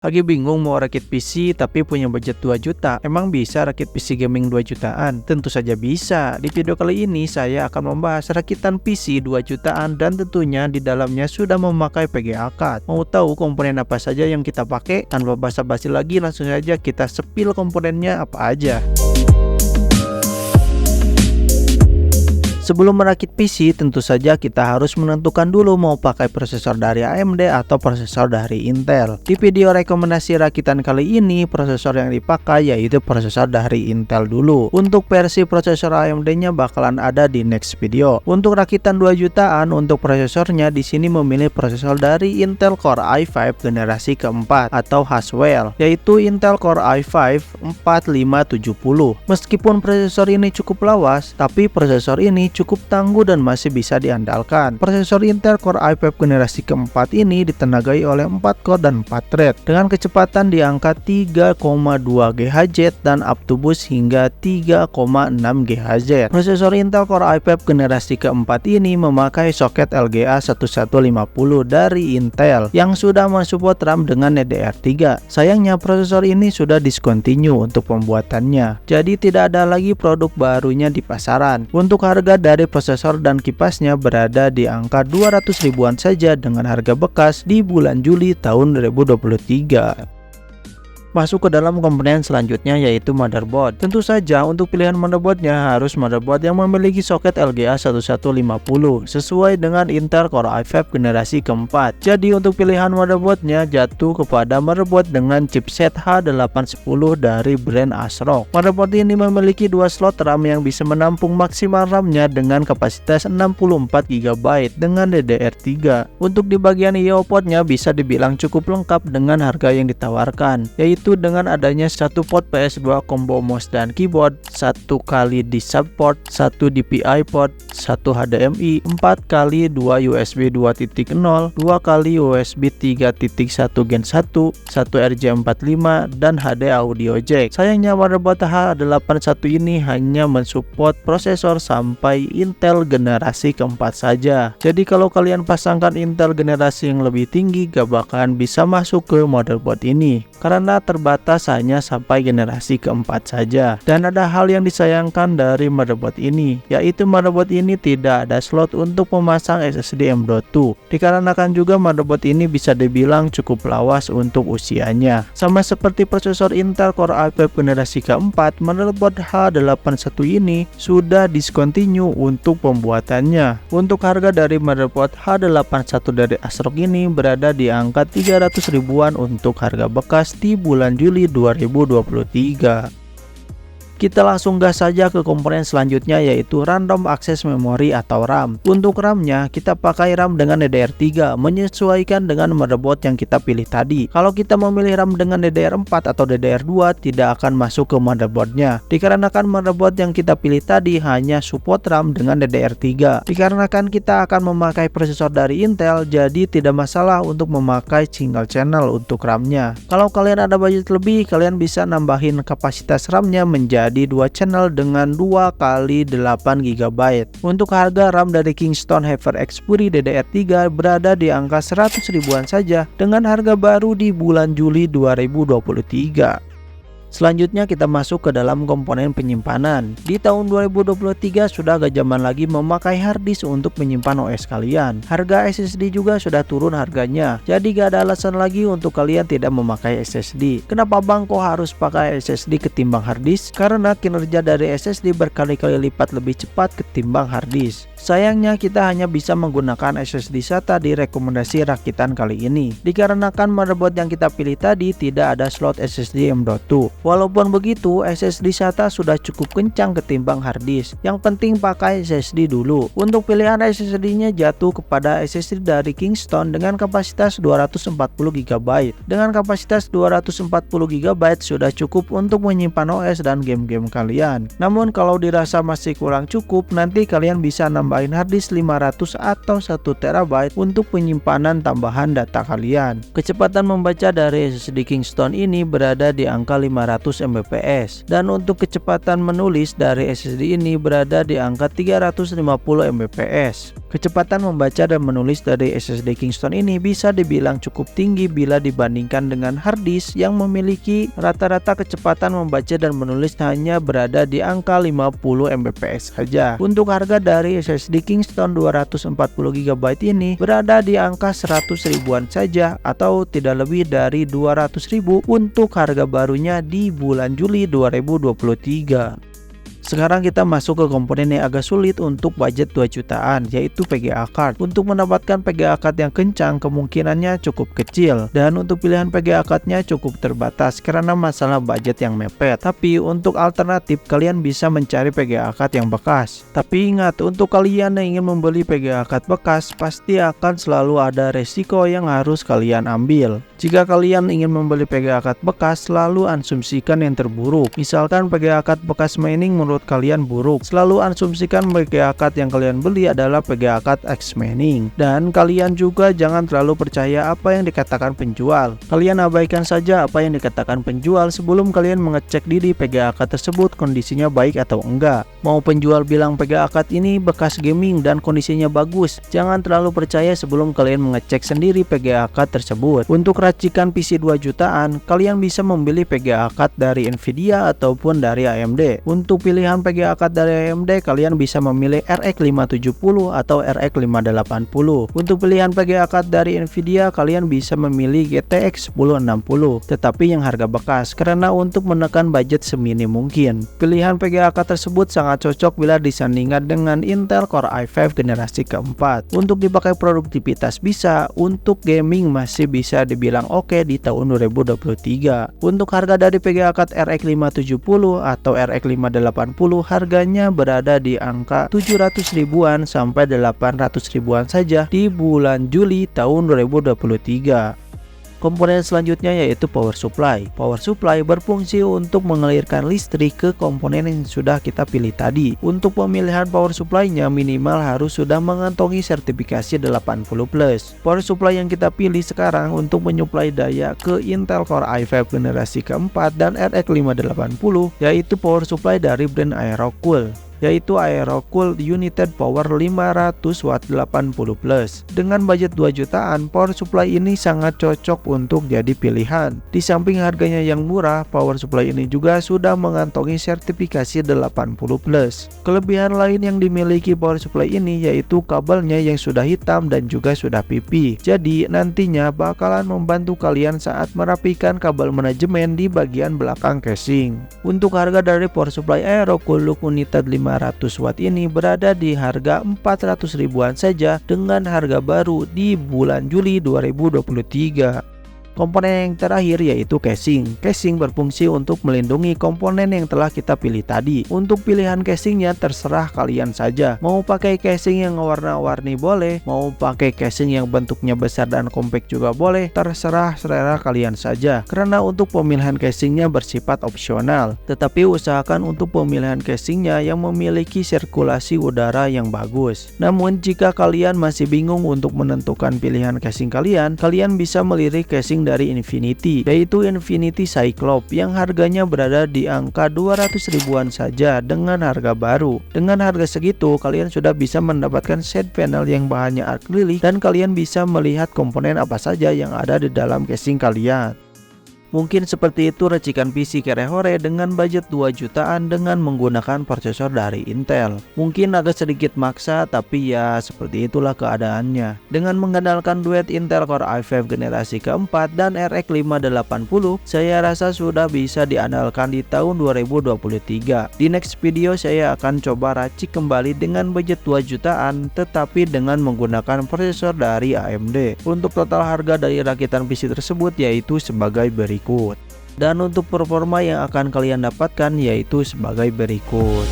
Lagi bingung mau rakit PC tapi punya budget 2 juta? Emang bisa rakit PC gaming 2 jutaan? Tentu saja bisa. Di video kali ini saya akan membahas rakitan PC 2 jutaan dan tentunya di dalamnya sudah memakai VGA card. Mau tahu komponen apa saja yang kita pakai? Tanpa basa-basi lagi, langsung saja kita sepil komponennya apa aja. Sebelum merakit PC, tentu saja kita harus menentukan dulu mau pakai prosesor dari AMD atau prosesor dari Intel. Di video rekomendasi rakitan kali ini, prosesor yang dipakai yaitu prosesor dari Intel dulu. Untuk versi prosesor AMD-nya bakalan ada di next video. Untuk rakitan 2 jutaan, untuk prosesornya di sini memilih prosesor dari Intel Core i5 generasi keempat atau Haswell, yaitu Intel Core i5 4570. Meskipun prosesor ini cukup lawas, tapi prosesor ini cukup tangguh dan masih bisa diandalkan. Prosesor Intel Core i5 generasi keempat ini ditenagai oleh 4 core dan 4 thread dengan kecepatan di angka 3,2 GHz dan up to boost hingga 3,6 GHz. Prosesor Intel Core i5 generasi keempat ini memakai soket LGA 1150 dari Intel yang sudah mensupport RAM dengan DDR3. Sayangnya prosesor ini sudah discontinue untuk pembuatannya, jadi tidak ada lagi produk barunya di pasaran. Untuk harga dari prosesor dan kipasnya berada di angka 200 ribuan saja dengan harga bekas di bulan Juli tahun 2023. Masuk ke dalam komponen selanjutnya yaitu motherboard. Tentu saja untuk pilihan motherboardnya harus motherboard yang memiliki soket LGA 1150 sesuai dengan Intel Core i5 generasi keempat. Jadi untuk pilihan motherboardnya jatuh kepada motherboard dengan chipset H810 dari brand ASRock. Motherboard ini memiliki 2 slot RAM yang bisa menampung maksimal RAM-nya dengan kapasitas 64 GB dengan DDR3. Untuk di bagian I/O portnya bisa dibilang cukup lengkap dengan harga yang ditawarkan, yaitu dengan adanya satu port PS2 combo mouse dan keyboard, 1 kali di subport, 1 DPI port, 1 HDMI, 4 kali 2 USB 2.0, 2 kali USB 3.1 Gen 1, 1 RJ45 dan HD audio jack. Sayangnya motherboard H810 ini hanya mensupport prosesor sampai Intel generasi keempat saja. Jadi kalau kalian pasangkan Intel generasi yang lebih tinggi gak bakalan bisa masuk ke motherboard ini karena terbatas hanya sampai generasi keempat saja. Dan ada hal yang disayangkan dari motherboard ini, yaitu motherboard ini tidak ada slot untuk memasang SSD M.2 dikarenakan juga motherboard ini bisa dibilang cukup lawas untuk usianya. Sama seperti prosesor Intel Core i5 generasi keempat, motherboard H810 ini sudah discontinue untuk pembuatannya. Untuk harga dari motherboard H810 dari ASRock ini berada di angka 300 ribuan untuk harga bekas di bulan Juli 2023. Kita langsung gas saja ke komponen selanjutnya yaitu random access memory atau RAM. Untuk RAM-nya kita pakai RAM dengan DDR3 menyesuaikan dengan motherboard yang kita pilih tadi. Kalau kita memilih RAM dengan DDR4 atau DDR2 tidak akan masuk ke motherboardnya dikarenakan motherboard yang kita pilih tadi hanya support RAM dengan DDR3. Dikarenakan kita akan memakai prosesor dari Intel, jadi tidak masalah untuk memakai single channel untuk RAM-nya. Kalau kalian ada budget lebih, kalian bisa nambahin kapasitas RAM-nya menjadi 2 channel dengan 2 kali 8 GB. Untuk harga RAM dari Kingston HyperX Fury DDR3 berada di angka 100 ribuan saja dengan harga baru di bulan Juli 2023. Selanjutnya kita masuk ke dalam komponen penyimpanan. Di tahun 2023 sudah gak zaman lagi memakai harddisk untuk menyimpan OS kalian. Harga SSD juga sudah turun harganya, jadi gak ada alasan lagi untuk kalian tidak memakai SSD. Kenapa bang kok harus pakai SSD ketimbang harddisk? Karena kinerja dari SSD berkali-kali lipat lebih cepat ketimbang harddisk. Sayangnya kita hanya bisa menggunakan SSD SATA di rekomendasi rakitan kali ini dikarenakan motherboard yang kita pilih tadi tidak ada slot SSD M.2. Walaupun begitu, SSD SATA sudah cukup kencang ketimbang harddisk. Yang penting pakai SSD dulu. Untuk pilihan SSD-nya jatuh kepada SSD dari Kingston dengan kapasitas 240 GB. Dengan kapasitas 240 GB sudah cukup untuk menyimpan OS dan game-game kalian. Namun kalau dirasa masih kurang cukup, nanti kalian bisa nambah tambahin harddisk 500 atau 1 TB untuk penyimpanan tambahan data kalian. Kecepatan membaca dari SSD Kingston ini berada di angka 500 Mbps dan untuk kecepatan menulis dari SSD ini berada di angka 350 Mbps. Kecepatan membaca dan menulis dari SSD Kingston ini bisa dibilang cukup tinggi bila dibandingkan dengan harddisk yang memiliki rata-rata kecepatan membaca dan menulis hanya berada di angka 50 Mbps saja. Untuk harga dari SSD Kingston 240GB ini berada di angka 100 ribuan saja atau tidak lebih dari 200.000 untuk harga barunya di bulan Juli 2023. Sekarang kita masuk ke komponen yang agak sulit untuk budget 2 jutaan, yaitu VGA card. Untuk mendapatkan VGA card yang kencang kemungkinannya cukup kecil, dan untuk pilihan VGA cardnya cukup terbatas karena masalah budget yang mepet. Tapi untuk alternatif kalian bisa mencari VGA card yang bekas. Tapi ingat, untuk kalian yang ingin membeli VGA card bekas pasti akan selalu ada resiko yang harus kalian ambil. Jika kalian ingin membeli VGA card bekas, selalu asumsikan yang terburuk. Misalkan VGA card bekas mining menurut kalian buruk, selalu asumsikan VGA card yang kalian beli adalah VGA card X mining. Dan kalian juga jangan terlalu percaya apa yang dikatakan penjual. Kalian abaikan saja apa yang dikatakan penjual sebelum kalian mengecek diri VGA card tersebut kondisinya baik atau enggak. Mau penjual bilang VGA card ini bekas gaming dan kondisinya bagus, jangan terlalu percaya sebelum kalian mengecek sendiri VGA card tersebut. Untuk racikan PC 2 jutaan, kalian bisa membeli VGA card dari Nvidia ataupun dari AMD. Untuk pilihan VGA card dari AMD, kalian bisa memilih RX 570 atau RX 580. Untuk pilihan VGA card dari Nvidia, kalian bisa memilih GTX 1060, tetapi yang harga bekas, karena untuk menekan budget seminim mungkin. Pilihan VGA card tersebut sangat cocok bila disandingkan dengan Intel Core i5 generasi keempat. Untuk dipakai produktivitas bisa, untuk gaming masih bisa dibilang oke di tahun 2023. Untuk harga dari VGA card RX 570 atau RX 580, harganya berada di angka 700 ribuan sampai 800 ribuan saja di bulan Juli tahun 2023. Komponen selanjutnya yaitu power supply. Power supply berfungsi untuk mengalirkan listrik ke komponen yang sudah kita pilih tadi. Untuk pemilihan power supply-nya minimal harus sudah mengantongi sertifikasi 80+. Power supply yang kita pilih sekarang untuk menyuplai daya ke Intel Core i5 generasi keempat dan RX 580 yaitu power supply dari brand Aerocool, yaitu Aerocool United Power 500 Watt 80+. Dengan budget 2 jutaan, power supply ini sangat cocok untuk jadi pilihan. Di samping harganya yang murah, power supply ini juga sudah mengantongi sertifikasi 80+. Kelebihan lain yang dimiliki power supply ini yaitu kabelnya yang sudah hitam dan juga sudah pipi. Jadi nantinya bakalan membantu kalian saat merapikan kabel manajemen di bagian belakang casing. Untuk harga dari power supply Aerocool United 500 Watt ini berada di harga 400 ribuan saja dengan harga baru di bulan Juli 2023. Komponen yang terakhir yaitu casing. Casing berfungsi untuk melindungi komponen yang telah kita pilih tadi. Untuk pilihan casingnya terserah kalian saja. Mau pakai casing yang warna-warni boleh, mau pakai casing yang bentuknya besar dan compact juga boleh, terserah selera kalian saja. Karena untuk pemilihan casingnya bersifat opsional, tetapi usahakan untuk pemilihan casingnya yang memiliki sirkulasi udara yang bagus. Namun jika kalian masih bingung untuk menentukan pilihan casing kalian bisa melirik casing dari Infinity, yaitu Infinity Cyclops yang harganya berada di angka 200 ribuan saja dengan harga baru. Dengan harga segitu kalian sudah bisa mendapatkan set panel yang bahannya akrilik dan kalian bisa melihat komponen apa saja yang ada di dalam casing kalian. Mungkin seperti itu racikan PC Kerehore dengan budget 2 jutaan dengan menggunakan prosesor dari Intel. Mungkin agak sedikit maksa, tapi ya seperti itulah keadaannya. Dengan mengandalkan duet Intel Core i5 generasi keempat dan RX 580, saya rasa sudah bisa diandalkan di tahun 2023. Di next video saya akan coba racik kembali dengan budget 2 jutaan tetapi dengan menggunakan prosesor dari AMD. Untuk total harga dari rakitan PC tersebut yaitu sebagai berikut. Dan untuk performa yang akan kalian dapatkan yaitu sebagai berikut.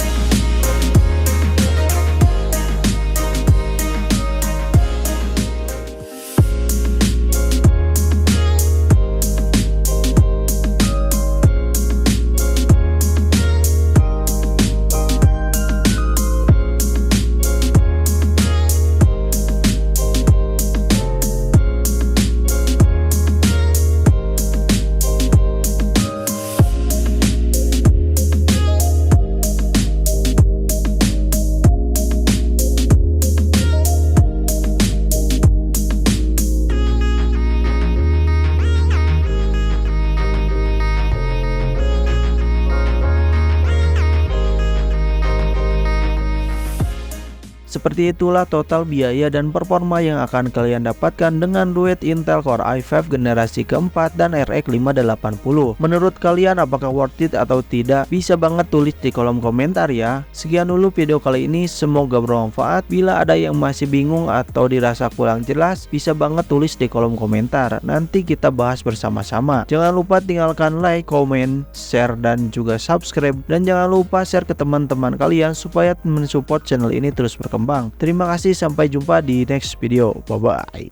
Seperti itulah total biaya dan performa yang akan kalian dapatkan dengan duet Intel Core i5 generasi keempat dan RX 580. Menurut kalian apakah worth it atau tidak? Bisa banget tulis di kolom komentar ya. Sekian dulu video kali ini, semoga bermanfaat. Bila ada yang masih bingung atau dirasa kurang jelas, bisa banget tulis di kolom komentar. Nanti kita bahas bersama-sama. Jangan lupa tinggalkan like, komen, share, dan juga subscribe. Dan jangan lupa share ke teman-teman kalian supaya mensupport channel ini terus berkembang. Terima kasih, sampai jumpa di next video. Bye bye.